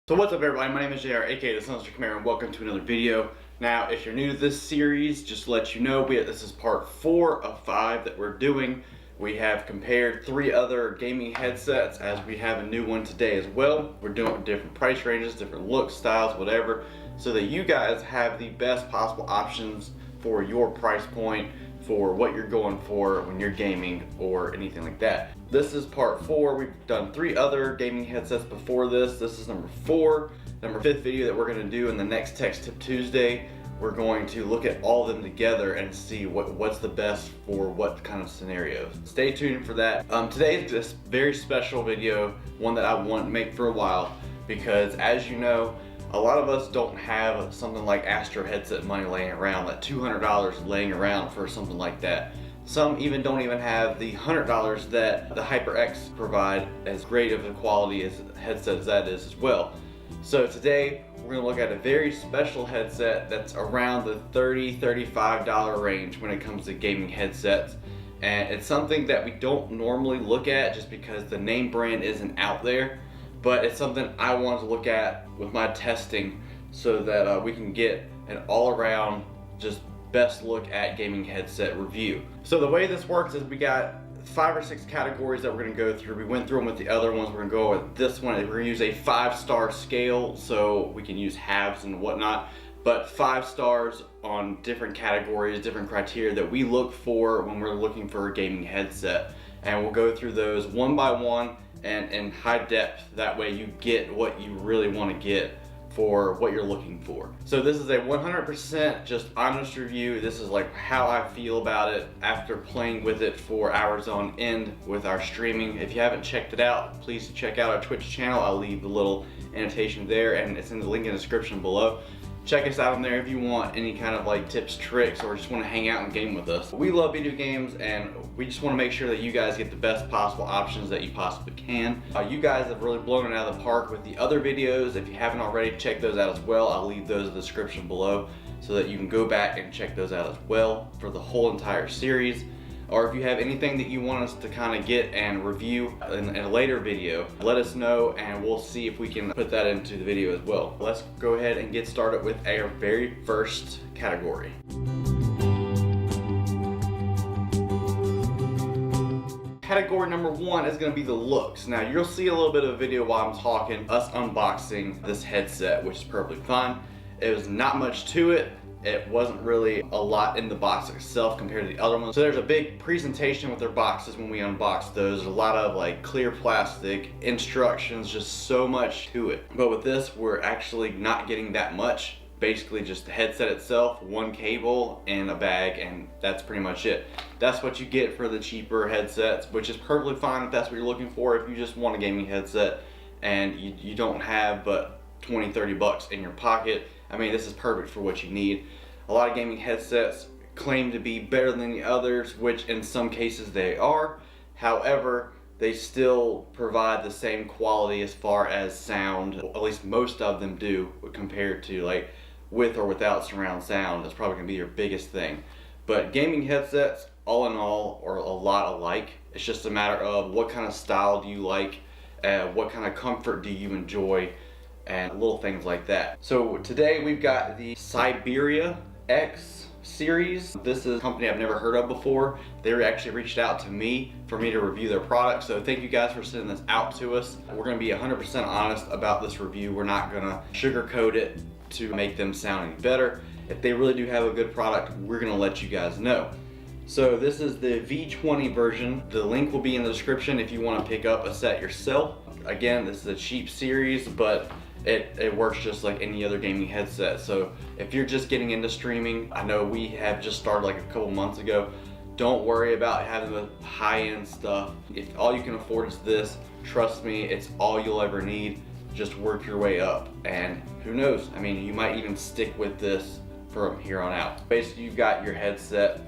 So what's up everybody, my name is JR, aka the Sinister Camaro, and welcome to another video. Now if you're new to this series, just to let you know, this is part 4 of 5 that we're doing. We have compared 3 other gaming headsets, as we have a new one today as well. We're doing different price ranges, different looks, styles, whatever, so that you guys have the best possible options for your price point, for what you're going for when you're gaming or anything like that. This is part 4. We've done 3 other gaming headsets before this. This is number 4. Number 5th video that we're going to do in the next Tech Tip Tuesday. We're going to look at all of them together and see what's the best for what kind of scenarios. Stay tuned for that. Today is this very special video, one that I want to make for a while, because as you know, a lot of us don't have something like Astro headset money laying around, like $200 laying around for something like that. Some even don't even have the $100 that the HyperX provide, as great of a quality as headset as that is as well. So today we're going to look at a very special headset that's around the $30–$35 range when it comes to gaming headsets. And it's something that we don't normally look at just because the name brand isn't out there. But it's something I want to look at with my testing so that we can get an all-around just best look at gaming headset review. So the way this works is we got 5 or 6 categories that we're going to go through. We went through them with the other ones. We're going to go with this one. We're going to use a 5-star scale, so we can use halves and whatnot, but 5 stars on different categories, different criteria that we look for when we're looking for a gaming headset. And we'll go through those one by one and in high depth. That way you get what you really want to get for what you're looking for. So this is a 100% just honest review. This is like how I feel about it after playing with it for hours on end with our streaming. If you haven't checked it out, please check out our Twitch channel. I'll leave a little annotation there and it's in the link in the description below. Check us out on there if you want any kind of like tips, tricks, or just want to hang out and game with us. We love video games and we just want to make sure that you guys get the best possible options that you possibly can. You guys have really blown it out of the park with the other videos. If you haven't already, check those out as well. I'll leave those in the description below so that you can go back and check those out as well for the whole entire series. Or if you have anything that you want us to kind of get and review in a later video, let us know and we'll see if we can put that into the video as well. Let's go ahead and get started with our very first category. Category number 1 is going to be the looks. Now you'll see a little bit of a video while I'm talking, us unboxing this headset, which is perfectly fine. It was not much to it. It wasn't really a lot in the box itself compared to the other ones. So there's a big presentation with their boxes when we unbox those. There's a lot of like clear plastic, instructions, just so much to it. But with this, we're actually not getting that much. Basically just the headset itself, 1 cable and a bag, and that's pretty much it. That's what you get for the cheaper headsets, which is perfectly fine if that's what you're looking for. If you just want a gaming headset and you don't have but 20–30 bucks in your pocket, I mean, this is perfect for what you need. A lot of gaming headsets claim to be better than the others, which in some cases they are. However, they still provide the same quality as far as sound. At least most of them do, compared to like with or without surround sound. That's probably gonna be your biggest thing. But gaming headsets, all in all, are a lot alike. It's just a matter of what kind of style do you like, what kind of comfort do you enjoy, and little things like that. So today we've got the Xiberia X series. This is a company I've never heard of before. They actually reached out to me for me to review their product, so thank you guys for sending this out to us. We're going to be 100% honest about this review. We're not going to sugarcoat it to make them sound any better. If they really do have a good product, we're going to let you guys know. So this is the V20 version. The link will be in the description if you want to pick up a set yourself. Again, this is a cheap series, but it works just like any other gaming headset. So if you're just getting into streaming, I know we have just started like a couple months ago, don't worry about having the high-end stuff. If all you can afford is this, trust me, it's all you'll ever need. Just work your way up, and who knows, I mean, you might even stick with this from here on out. Basically, you've got your headset,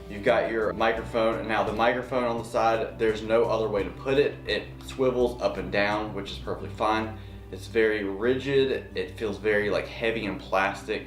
you've got your microphone, and now the microphone on the side, there's no other way to put it. It swivels up and down, which is perfectly fine. It's very rigid. It feels very like heavy and plastic.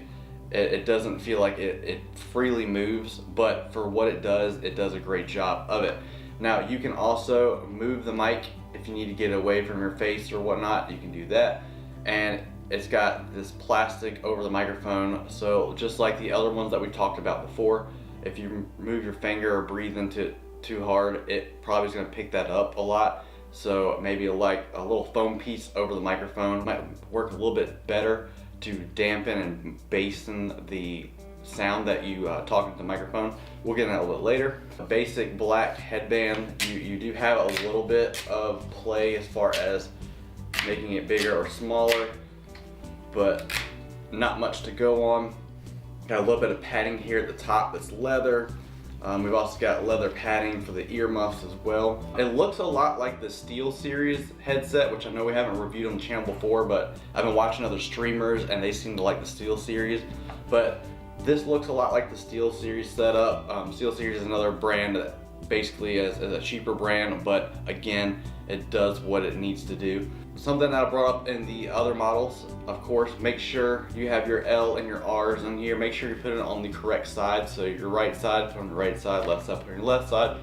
It doesn't feel like it freely moves, but for what it does a great job of it. Now you can also move the mic if you need to get away from your face or whatnot, you can do that. and it's got this plastic over the microphone, so just like the other ones that we talked about before, if you move your finger or breathe into it too hard, it probably is going to pick that up a lot. So maybe like a little foam piece over the microphone might work a little bit better to dampen and basten the sound that you talk into the microphone. We'll get into that a little bit later. A basic black headband, you do have a little bit of play as far as making it bigger or smaller, but not much to go on. Got a little bit of padding here at the top that's leather. We've also got leather padding for the earmuffs as well. It looks a lot like the Steel Series headset, which I know we haven't reviewed on the channel before, but I've been watching other streamers and they seem to like the Steel Series. But this looks a lot like the Steel Series setup. Steel Series is another brand that basically is a cheaper brand, but again, it does what it needs to do. Something that I brought up in the other models, of course, make sure you have your L and your R's in here. Make sure you put it on the correct side. So your right side, put on the right side, left side, put on your left side.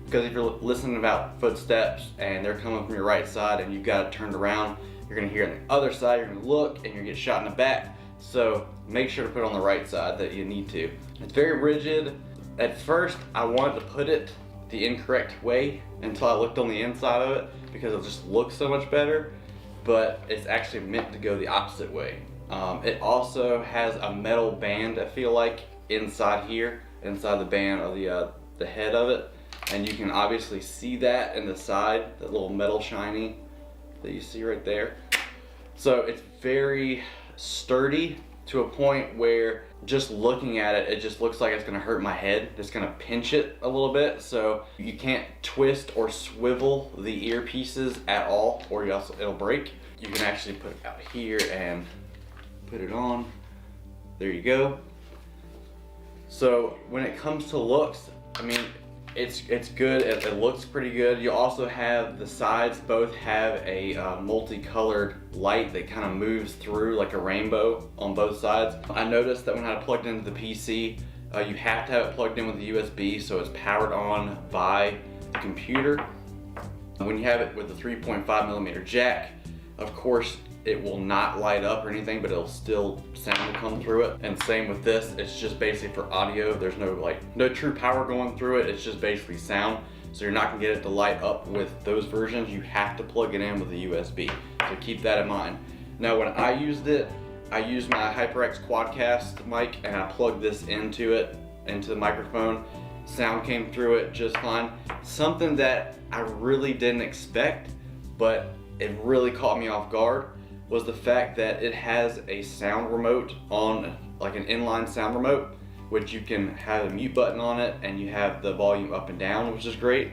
Because if you're listening about footsteps and they're coming from your right side and you've got it turned around, you're gonna hear it on the other side, you're gonna look and you're gonna get shot in the back. So make sure to put it on the right side that you need to. It's very rigid. At first, I wanted to put it the incorrect way until I looked on the inside of it because it just looks so much better, but it's actually meant to go the opposite way. It also has a metal band, I feel like, inside here, inside the band of the head of it, and you can obviously see that in the side, that little metal shiny that you see right there. So it's very sturdy to a point where just looking at it, it just looks like it's gonna hurt my head. It's gonna pinch it a little bit, so you can't twist or swivel the earpieces at all, or it'll break. You can actually put it out here and put it on. There you go. So when it comes to looks, I mean, it's good. It looks pretty good. You also have the sides both have a multicolored light that kind of moves through like a rainbow on both sides. I noticed that when I plugged into the PC, you have to have it plugged in with the USB, so it's powered on by the computer. When you have it with the 3.5mm jack, of course, it will not light up or anything, but it'll still sound to come through it. And same with this, it's just basically for audio. There's no true power going through it. It's just basically sound. So you're not gonna get it to light up with those versions. You have to plug it in with the USB. So keep that in mind. Now when I used it, I used my HyperX Quadcast mic and I plugged this into the microphone. Sound came through it just fine. Something that I really didn't expect, but it really caught me off guard, was the fact that it has a sound remote on, like an inline sound remote, which you can have a mute button on it and you have the volume up and down, which is great.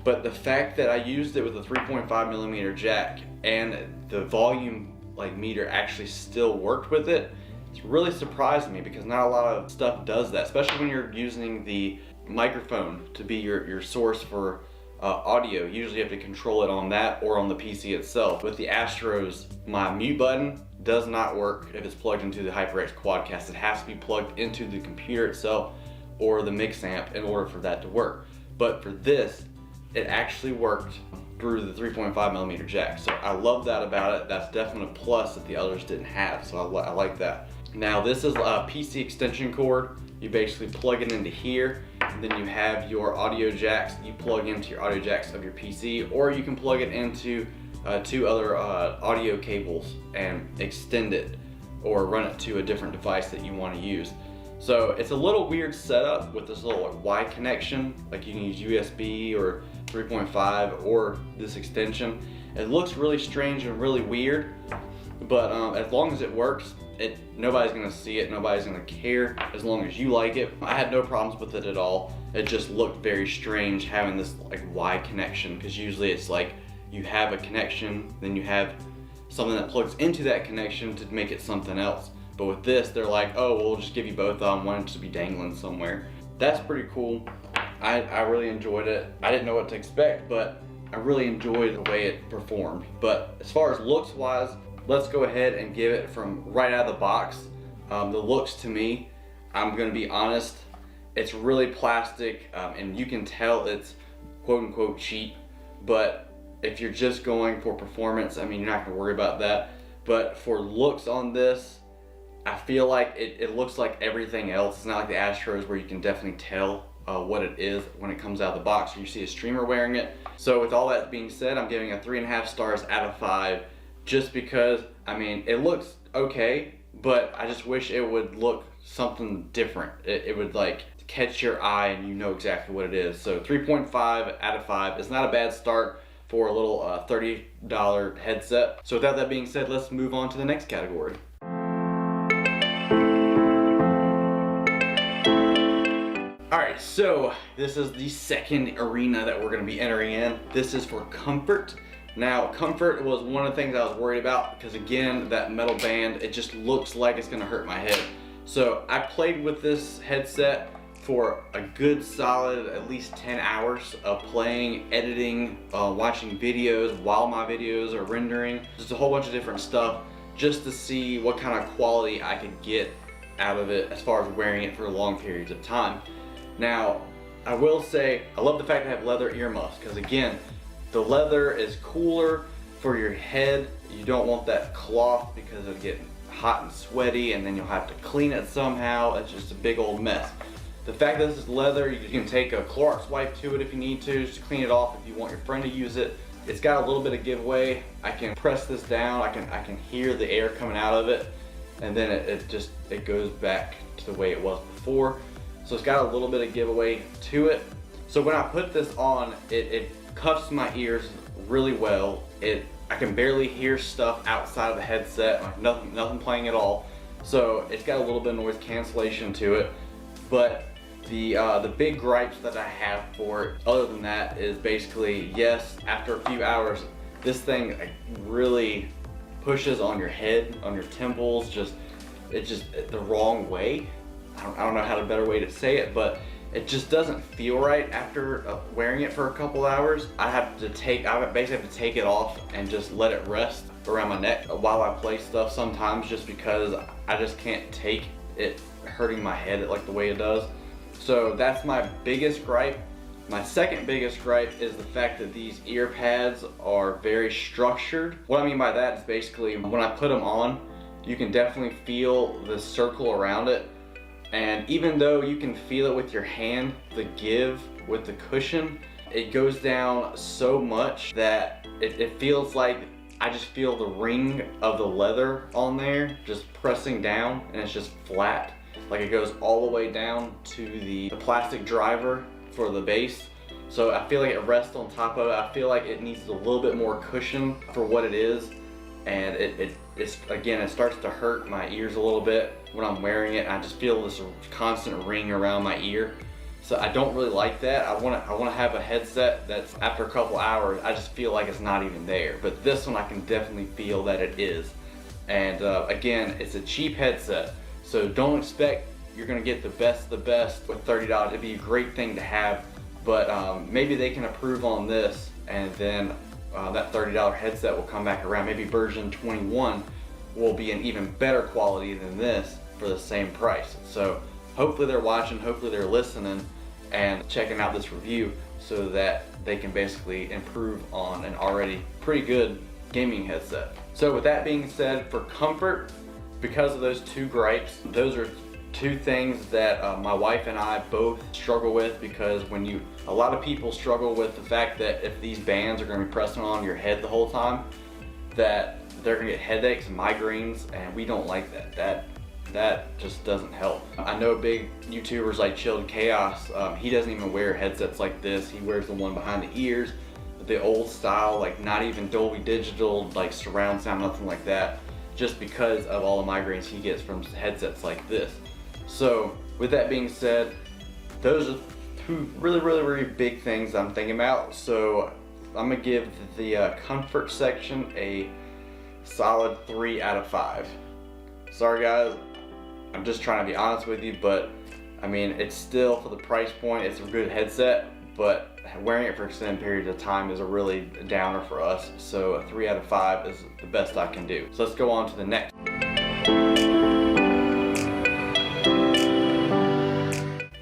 But the fact that I used it with a 3.5mm jack and the volume meter actually still worked with it, it's really surprised me, because not a lot of stuff does that, especially when you're using the microphone to be your source for audio. Usually you have to control it on that or on the PC itself. With the Astros, my mute button does not work if it's plugged into the HyperX Quadcast. It has to be plugged into the computer itself or the MixAmp in order for that to work. But for this, it actually worked through the 3.5mm jack. So I love that about it. That's definitely a plus that the others didn't have. So I like that. Now this is a PC extension cord. You basically plug it into here, and then you have your audio jacks. You plug into your audio jacks of your PC, or you can plug it into two other audio cables and extend it, or run it to a different device that you want to use. So it's a little weird setup with this little Y connection. Like you can use USB or 3.5 or this extension. It looks really strange and really weird, but as long as it works, nobody's gonna see it, nobody's gonna care as long as you like it. I had no problems with it at all. It just looked very strange having this Y connection, because usually it's like you have a connection, then you have something that plugs into that connection to make it something else. But with this, they're like, oh, we'll just give you both of them, one to be dangling somewhere. That's pretty cool. I really enjoyed it. I didn't know what to expect, but I really enjoyed the way it performed. But as far as looks wise, let's go ahead and give it from right out of the box. The looks to me, I'm gonna be honest, it's really plastic, and you can tell it's quote unquote cheap, but if you're just going for performance, I mean, you're not gonna worry about that. but for looks on this, I feel like it looks like everything else. It's not like the Astros where you can definitely tell what it is when it comes out of the box. You see a streamer wearing it. So with all that being said, I'm giving it 3.5 stars out of 5, just because, I mean, it looks okay, but I just wish it would look something different. It would like catch your eye and you know exactly what it is. So 3.5 out of 5 is not a bad start for a little $30 headset. So without that being said, let's move on to the next category. Alright, so this is the second arena that we're going to be entering in. This is for comfort. Now, comfort was one of the things I was worried about because, again, that metal band, it just looks like it's going to hurt my head. So I played with this headset for a good solid at least 10 hours of playing, editing, watching videos while my videos are rendering, just a whole bunch of different stuff just to see what kind of quality I could get out of it as far as wearing it for long periods of time. Now, I will say, I love the fact that I have leather earmuffs because, again, the leather is cooler for your head. You don't want that cloth because it'll get hot and sweaty and then you'll have to clean it somehow. It's just a big old mess. The fact that this is leather, you can take a Clorox wipe to it if you need to, just to clean it off if you want your friend to use it. It's got a little bit of giveaway. I can press this down, I can hear the air coming out of it, and then it goes back to the way it was before. So it's got a little bit of giveaway to it. So when I put this on, it cuffs my ears really well. I can barely hear stuff outside of the headset, like nothing playing at all. So it's got a little bit of noise cancellation to it. But the big gripes that I have for it, other than that, is basically, yes, after a few hours, this thing really pushes on your head, on your temples, it's just the wrong way. I don't know how the better way to say it, but it just doesn't feel right after wearing it for a couple hours. I basically have to take it off and just let it rest around my neck while I play stuff sometimes, just because I just can't take it hurting my head like the way it does. So that's my biggest gripe. My second biggest gripe is the fact that these ear pads are very structured. What I mean by that is basically when I put them on, you can definitely feel the circle around it. And even though you can feel it with your hand, the give with the cushion, it goes down so much that it feels like I just feel the ring of the leather on there just pressing down, and it's just flat. Like it goes all the way down to the plastic driver for the bass. So I feel like it rests on top of it. I feel like it needs a little bit more cushion for what it is. And again, it starts to hurt my ears a little bit when I'm wearing it. I just feel this constant ring around my ear. So I don't really like that. I want to have a headset that's, after a couple hours, I just feel like it's not even there. But this one I can definitely feel that it is. And again, it's a cheap headset. So don't expect you're gonna get the best of the best with $30. It'd be a great thing to have, but maybe they can improve on this, and then that $30 headset will come back around. Maybe version 21 will be an even better quality than this for the same price. So hopefully they're watching, hopefully they're listening and checking out this review so that they can basically improve on an already pretty good gaming headset. So with that being said, for comfort, because of those two gripes, those are two things that my wife and I both struggle with, because a lot of people struggle with the fact that if these bands are going to be pressing on your head the whole time, that they're going to get headaches and migraines, and we don't like that. That just doesn't help. I know big YouTubers like Chilled Chaos, he doesn't even wear headsets like this. He wears the one behind the ears, the old style, like not even Dolby Digital, like surround sound, nothing like that, just because of all the migraines he gets from headsets like this. So with that being said, those are two really big things I'm thinking about. So I'm gonna give the comfort section a solid 3 out of 5. Sorry guys, I'm just trying to be honest with you, but I mean, it's still, for the price point, it's a good headset, but wearing it for extended periods of time is a really downer for us. So a 3 out of 5 is the best I can do. So let's go on to the next.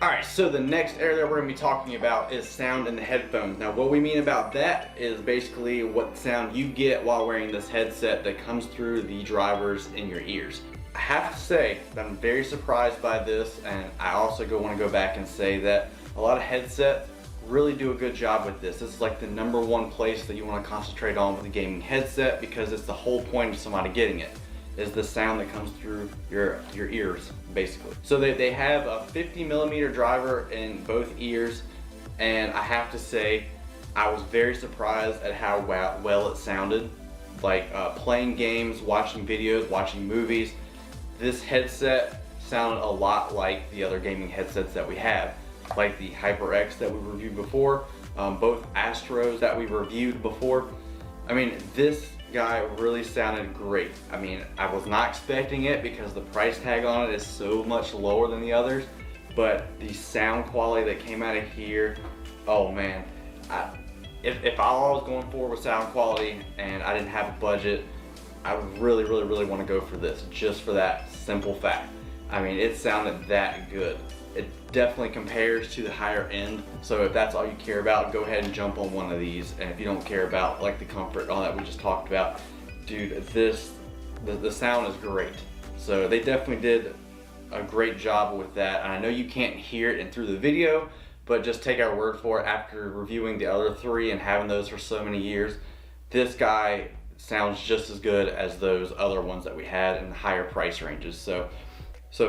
Alright, so So the next area that we're going to be talking about is sound in the headphones. Now what we mean about that is basically what sound you get while wearing this headset that comes through the drivers in your ears. I have to say that I'm very surprised by this, and I also want to go back and say that a lot of headsets really do a good job with this. This is like the #1 place that you want to concentrate on with a gaming headset, because it's the whole point of somebody getting it, is the sound that comes through your ears, basically. So they have a 50mm driver in both ears, and I have to say I was very surprised at how well it sounded. Like playing games, watching videos, watching movies, this headset sounded a lot like the other gaming headsets that we have, like the HyperX that we reviewed before, both Astros that we reviewed before. I mean, this guy really sounded great. I mean, I was not expecting it because the price tag on it is so much lower than the others, but the sound quality that came out of here, oh man. If all I was going for was sound quality and I didn't have a budget, I would really want to go for this, just for that simple fact. I mean, it sounded that good. It definitely compares to the higher end, so if that's all you care about, go ahead and jump on one of these. And if you don't care about like the comfort and all that we just talked about, dude, the sound is great. So they definitely did a great job with that. And I know you can't hear it through the video, but just take our word for it, after reviewing the other three and having those for so many years, this guy sounds just as good as those other ones that we had in the higher price ranges. So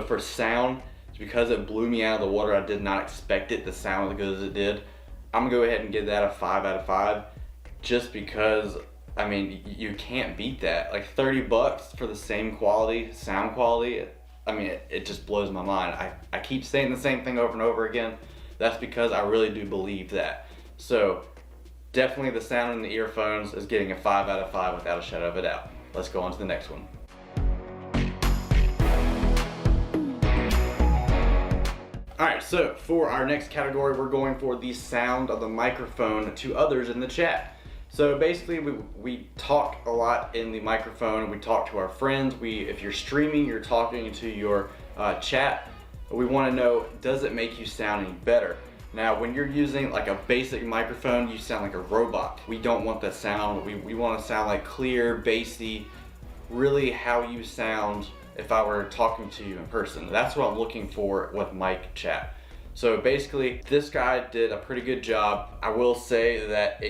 for sound, because it blew me out of the water, I did not expect it to sound as good as it did. I'm gonna go ahead and give that a 5 out of 5, just because, I mean, you can't beat that. Like $30 for the same quality, sound quality, I mean, it just blows my mind. I keep saying the same thing over and over again. That's because I really do believe that. So definitely the sound in the earphones is getting a 5 out of 5 without a shadow of a doubt. Let's go on to the next one. Alright, so for our next category, we're going for the sound of the microphone to others in the chat. So basically, we talk a lot in the microphone. We talk to our friends. If you're streaming, you're talking to your chat. We want to know, does it make you sound any better? Now, when you're using like a basic microphone, you sound like a robot. We don't want that sound. We want to sound like clear, bassy, really how you sound if I were talking to you in person. That's what I'm looking for with mic chat. So basically, this guy did a pretty good job. I will say that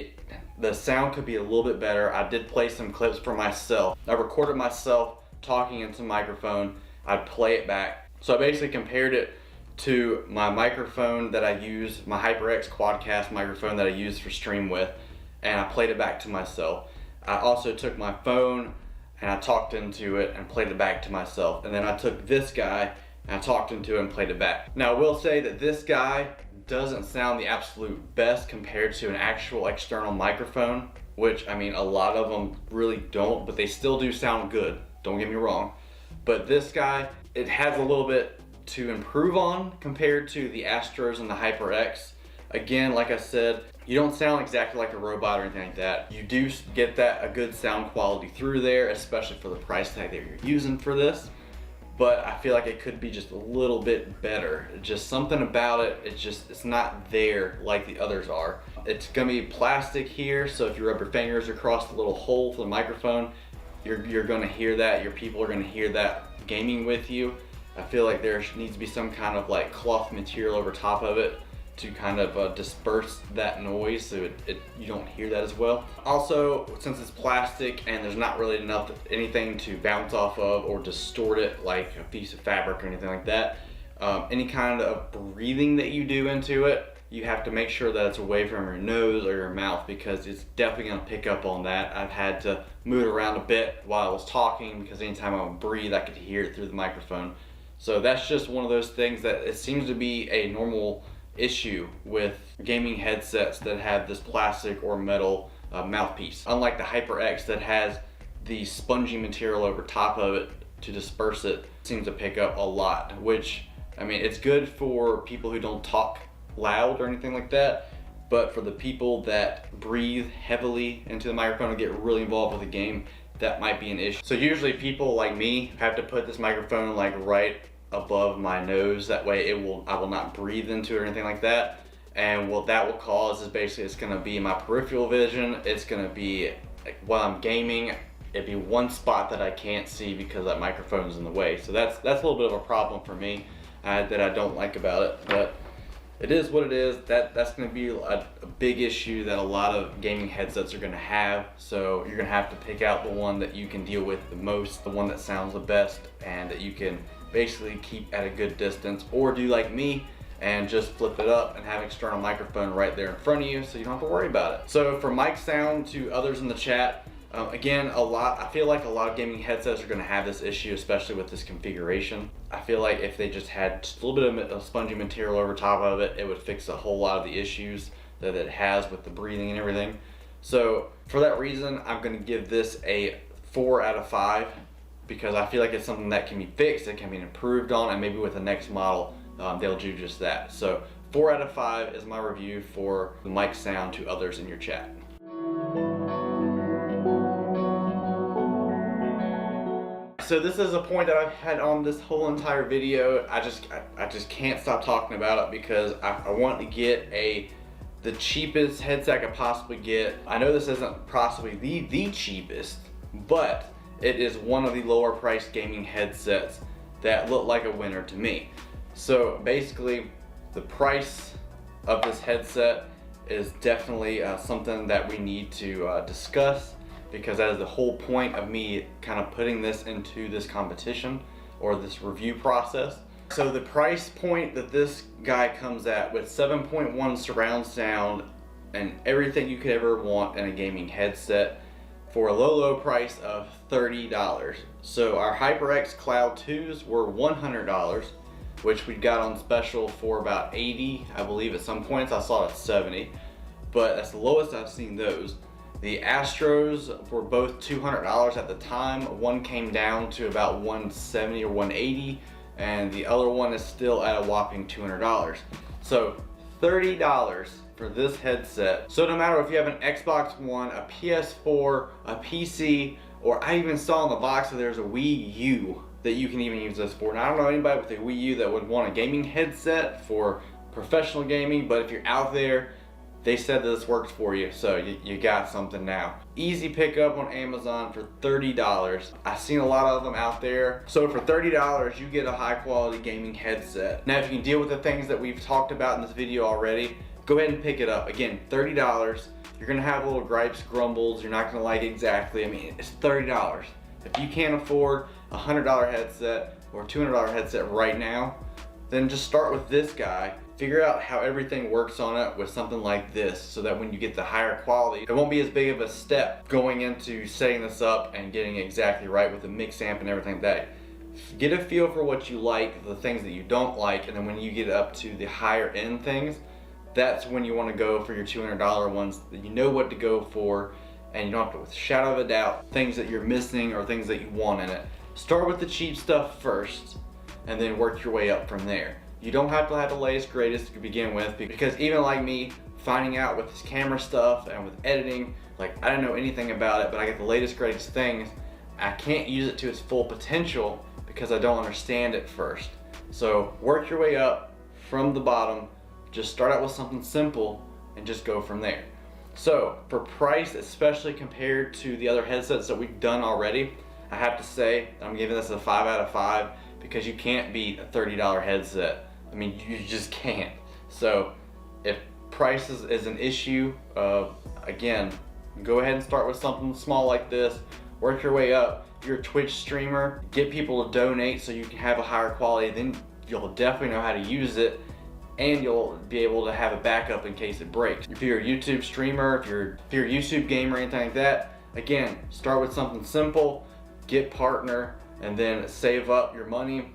the sound could be a little bit better. I did play some clips for myself. I recorded myself talking into the microphone. I'd play it back. So I basically compared it to my microphone that I use, my HyperX Quadcast microphone that I use for stream with, and I played it back to myself. I also took my phone and I talked into it and played it back to myself. And then I took this guy and I talked into it and played it back. Now I will say that this guy doesn't sound the absolute best compared to an actual external microphone, which, I mean, a lot of them really don't, but they still do sound good, don't get me wrong. But this guy, it has a little bit to improve on compared to the Astros and the HyperX. Again, like I said, you don't sound exactly like a robot or anything like that. You do get a good sound quality through there, especially for the price tag that you're using for this. But I feel like it could be just a little bit better. Just something about it, it's not there like the others are. It's gonna be plastic here, so if you rub your fingers across the little hole for the microphone, you're gonna hear that. Your people are gonna hear that gaming with you. I feel like there needs to be some kind of like cloth material over top of it to kind of disperse that noise, so you don't hear that as well. Also, since it's plastic and there's not really anything to bounce off of or distort it like a piece of fabric or anything like that, any kind of breathing that you do into it, you have to make sure that it's away from your nose or your mouth, because it's definitely going to pick up on that. I've had to move it around a bit while I was talking, because anytime I would breathe, I could hear it through the microphone. So that's just one of those things that it seems to be a normal issue with gaming headsets that have this plastic or metal mouthpiece. Unlike the HyperX that has the spongy material over top of it to disperse it, seems to pick up a lot, which, I mean, it's good for people who don't talk loud or anything like that, but for the people that breathe heavily into the microphone and get really involved with the game, that might be an issue. So usually people like me have to put this microphone like right above my nose. That way I will not breathe into it or anything like that. And what that will cause is basically it's gonna be my peripheral vision. It's gonna be, like, while I'm gaming, it'd be one spot that I can't see because that microphone's in the way. So that's a little bit of a problem for me that I don't like about it, but it is what it is. That's gonna be a big issue that a lot of gaming headsets are gonna have. So you're gonna have to pick out the one that you can deal with the most, the one that sounds the best, and that you can basically keep at a good distance, or do like me and just flip it up and have an external microphone right there in front of you so you don't have to worry about it. So for mic sound, to others in the chat, again, I feel like a lot of gaming headsets are gonna have this issue, especially with this configuration. I feel like if they just had just a little bit of spongy material over top of it, it would fix a whole lot of the issues that it has with the breathing and everything. So for that reason, I'm gonna give this a 4 out of 5 because I feel like it's something that can be fixed, it can be improved on, and maybe with the next model, they'll do just that. So 4 out of 5 is my review for the mic sound to others in your chat. So this is a point that I've had on this whole entire video. I just can't stop talking about it because I want to get the cheapest headset I could possibly get. I know this isn't possibly the cheapest, but it is one of the lower priced gaming headsets that look like a winner to me. So basically, the price of this headset is definitely something that we need to discuss, because that is the whole point of me kind of putting this into this competition or this review process. So the price point that this guy comes at, with 7.1 surround sound and everything you could ever want in a gaming headset, for a low price of $30. So our HyperX Cloud 2s were $100, which we got on special for about $80, I believe. At some points I saw it at $70, but that's the lowest I've seen those. The Astros were both $200 at the time. One came down to about $170 or $180, and the other one is still at a whopping $200. So $30 for this headset. So no matter if you have an Xbox One, a PS4, a PC, or I even saw in the box that there's a Wii U that you can even use this for. And I don't know anybody with a Wii U that would want a gaming headset for professional gaming, but if you're out there, they said this works for you, so you got something now. Easy pickup on Amazon for $30. I've seen a lot of them out there. So for $30, you get a high quality gaming headset. Now if you can deal with the things that we've talked about in this video already, go ahead and pick it up. Again, $30. You're gonna have little gripes, grumbles, you're not gonna like exactly. I mean, it's $30. If you can't afford a $100 headset or a $200 headset right now, then just start with this guy. Figure out how everything works on it with something like this, so that when you get the higher quality, it won't be as big of a step going into setting this up and getting it exactly right with the MixAmp and everything like that. Get a feel for what you like, the things that you don't like, and then when you get up to the higher end things, that's when you want to go for your $200 ones that you know what to go for, and you don't have to, with a shadow of a doubt, things that you're missing or things that you want in it. Start with the cheap stuff first, and then work your way up from there. You don't have to have the latest greatest to begin with, because even like me, finding out with this camera stuff and with editing, like I don't know anything about it, but I get the latest greatest things. I can't use it to its full potential because I don't understand it first. So work your way up from the bottom. Just start out with something simple and just go from there. So for price, especially compared to the other headsets that we've done already, I have to say that I'm giving this a 5 out of 5 because you can't beat a $30 headset. I mean, you just can't. So if price is an issue, again, go ahead and start with something small like this. Work your way up. If you're a Twitch streamer, get people to donate so you can have a higher quality. Then you'll definitely know how to use it, and you'll be able to have a backup in case it breaks. If you're a YouTube streamer, if you're a YouTube gamer or anything like that, again, start with something simple, get partner, and then save up your money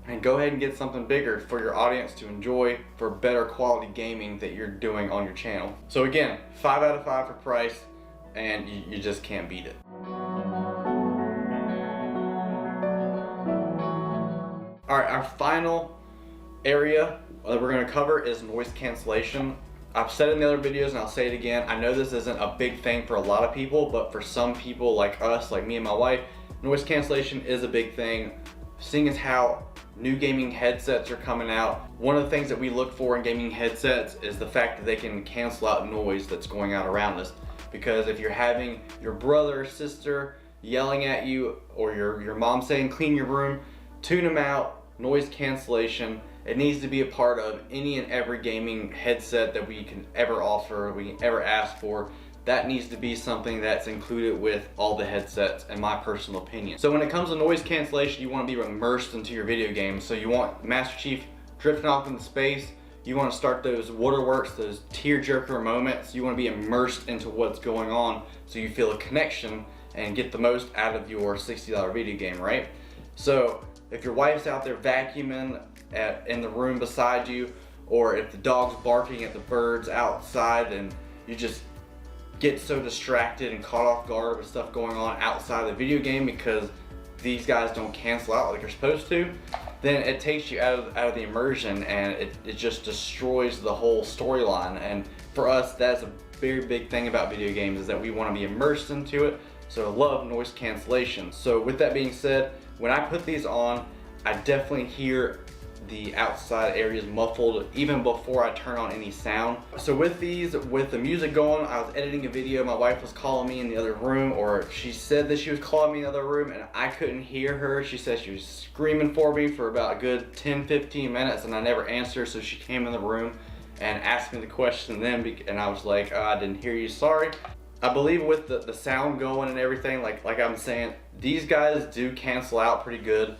and go ahead and get something bigger for your audience to enjoy, for better quality gaming that you're doing on your channel. So again, 5 out of 5 for price, and you just can't beat it. All right, our final area that we're going to cover is noise cancellation. I've said it in the other videos and I'll say it again. I know this isn't a big thing for a lot of people, but for some people like us, like me and my wife, noise cancellation is a big thing. Seeing as how new gaming headsets are coming out. One of the things that we look for in gaming headsets is the fact that they can cancel out noise that's going out around us. Because if you're having your brother or sister yelling at you, or your mom saying clean your room, tune them out, noise cancellation. It needs to be a part of any and every gaming headset that we can ever offer, we can ever ask for. That needs to be something that's included with all the headsets, in my personal opinion. So when it comes to noise cancellation, you want to be immersed into your video game. So you want Master Chief drifting off into space, you want to start those waterworks, those tear-jerker moments. You want to be immersed into what's going on so you feel a connection and get the most out of your $60 video game, right? So if your wife's out there vacuuming in the room beside you, or if the dog's barking at the birds outside and you just get so distracted and caught off guard with stuff going on outside the video game because these guys don't cancel out like you're supposed to, then it takes you out of the immersion, and it just destroys the whole storyline. And for us, that's a very big thing about video games, is that we want to be immersed into it. So I love noise cancellation. So with that being said, when I put these on, I definitely hear the outside areas muffled even before I turn on any sound. So with these, with the music going, I was editing a video, my wife was calling me in the other room, or she said that she was calling me in the other room and I couldn't hear her. She said she was screaming for me for about a good 10-15 minutes and I never answered, so she came in the room and asked me the question then, and I was like, I didn't hear you, sorry. I believe with the sound going and everything, like I'm saying, these guys do cancel out pretty good.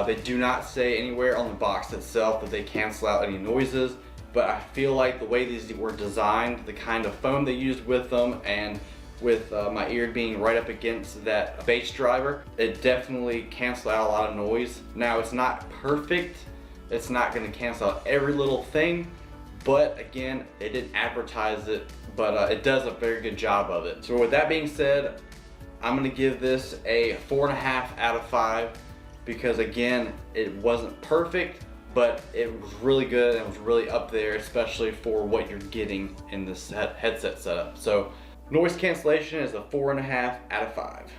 They do not say anywhere on the box itself that they cancel out any noises, but I feel like the way these were designed, the kind of foam they used with them, and with my ear being right up against that bass driver, it definitely canceled out a lot of noise. Now, it's not perfect, it's not going to cancel out every little thing, but again, it didn't advertise it, but it does a very good job of it. So with that being said, I'm going to give this a 4.5 out of 5. Because again, it wasn't perfect, but it was really good and was really up there, especially for what you're getting in this headset setup. So noise cancellation is a 4.5 out of 5.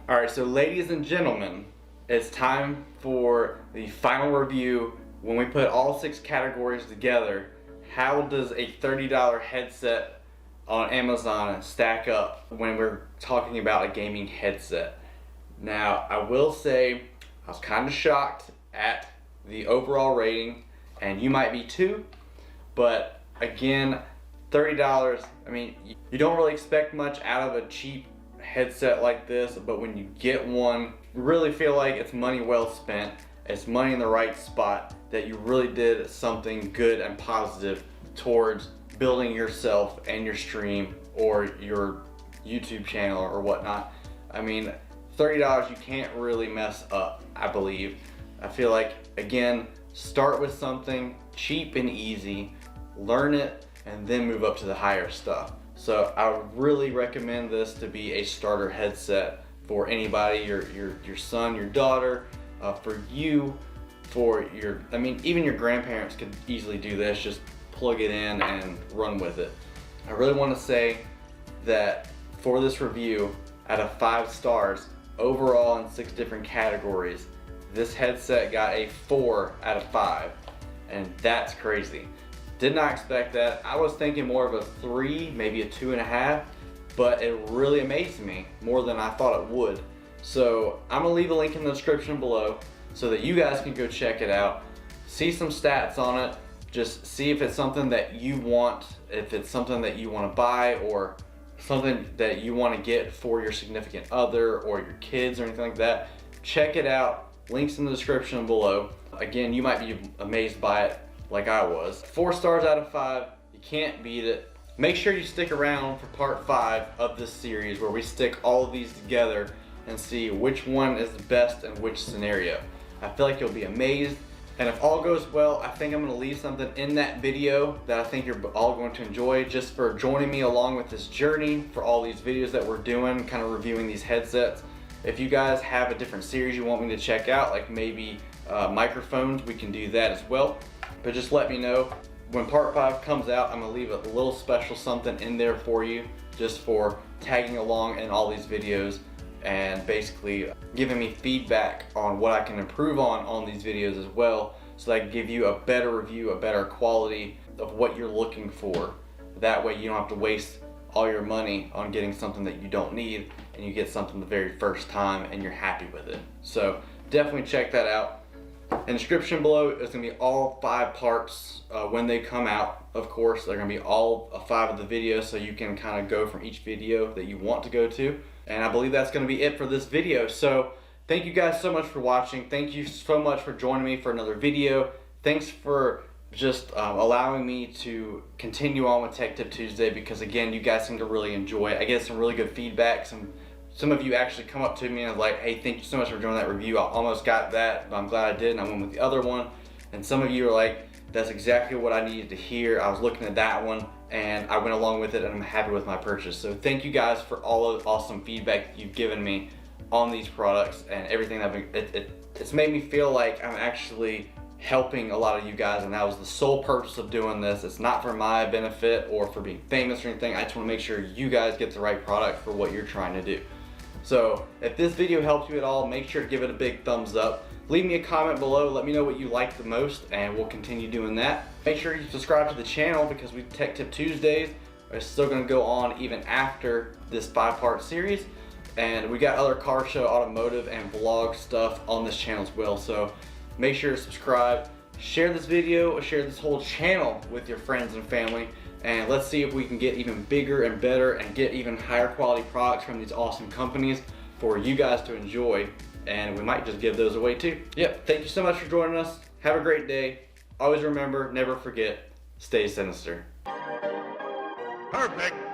All right, so ladies and gentlemen, it's time for the final review. When we put all 6 categories together, how does a $30 headset on Amazon stack up when we're talking about a gaming headset? Now, I will say I was kind of shocked at the overall rating, and you might be too, but again, $30, I mean, you don't really expect much out of a cheap headset like this, but when you get one, you really feel like it's money well spent. It's money in the right spot, that you really did something good and positive towards building yourself and your stream or your YouTube channel or whatnot. I mean, $30 you can't really mess up, I believe. I feel like, again, start with something cheap and easy, learn it, and then move up to the higher stuff. So I would really recommend this to be a starter headset for anybody, your son, your daughter, for you, for your, I mean, even your grandparents could easily do this. Just plug it in and run with it. I really want to say that for this review, out of 5 stars, overall in 6 different categories, this headset got a 4 out of 5, and that's crazy. Did not expect that. I was thinking more of a 3, maybe a 2.5, but it really amazed me more than I thought it would. So I'm gonna leave a link in the description below so that you guys can go check it out, see some stats on it, just see if it's something that you want, if it's something that you want to buy, or something that you want to get for your significant other or your kids or anything like that. Check it out. Links in the description below. Again, you might be amazed by it like I was. 4 stars out of 5. You can't beat it. Make sure you stick around for part 5 of this series, where we stick all of these together and see which one is the best in which scenario. I feel like you'll be amazed. And if all goes well, I think I'm going to leave something in that video that I think you're all going to enjoy, just for joining me along with this journey, for all these videos that we're doing, kind of reviewing these headsets. If you guys have a different series you want me to check out, like maybe microphones, we can do that as well. But just let me know. When part 5 comes out, I'm going to leave a little special something in there for you, just for tagging along in all these videos and basically giving me feedback on what I can improve on these videos as well, so that I can give you a better review, a better quality of what you're looking for. That way you don't have to waste all your money on getting something that you don't need, and you get something the very first time and you're happy with it. So definitely check that out. In the description below is going to be all 5 parts when they come out. Of course, they're going to be all 5 of the videos, so you can kind of go from each video that you want to go to. And I believe that's going to be it for this video. So thank you guys so much for watching. Thank you so much for joining me for another video. Thanks for just allowing me to continue on with Tech Tip Tuesday, because again, you guys seem to really enjoy it. I get some really good feedback. Some of you actually come up to me and are like, hey, thank you so much for doing that review. I almost got that, but I'm glad I did, and I went with the other one. And some of you are like, that's exactly what I needed to hear. I was looking at that one and I went along with it, and I'm happy with my purchase. So thank you guys for all of the awesome feedback that you've given me on these products and everything. It's made me feel like I'm actually helping a lot of you guys, and that was the sole purpose of doing this. It's not for my benefit or for being famous or anything. I just want to make sure you guys get the right product for what you're trying to do. So if this video helped you at all, make sure to give it a big thumbs up. Leave me a comment below, let me know what you like the most, and we'll continue doing that. Make sure you subscribe to the channel, because we Tech Tip Tuesdays are still going to go on even after this 5-part series. And we got other car show, automotive, and vlog stuff on this channel as well. So make sure to subscribe, share this video, or share this whole channel with your friends and family, and let's see if we can get even bigger and better and get even higher quality products from these awesome companies for you guys to enjoy, and we might just give those away too. Yep, thank you so much for joining us. Have a great day. Always remember, never forget, stay sinister. Perfect.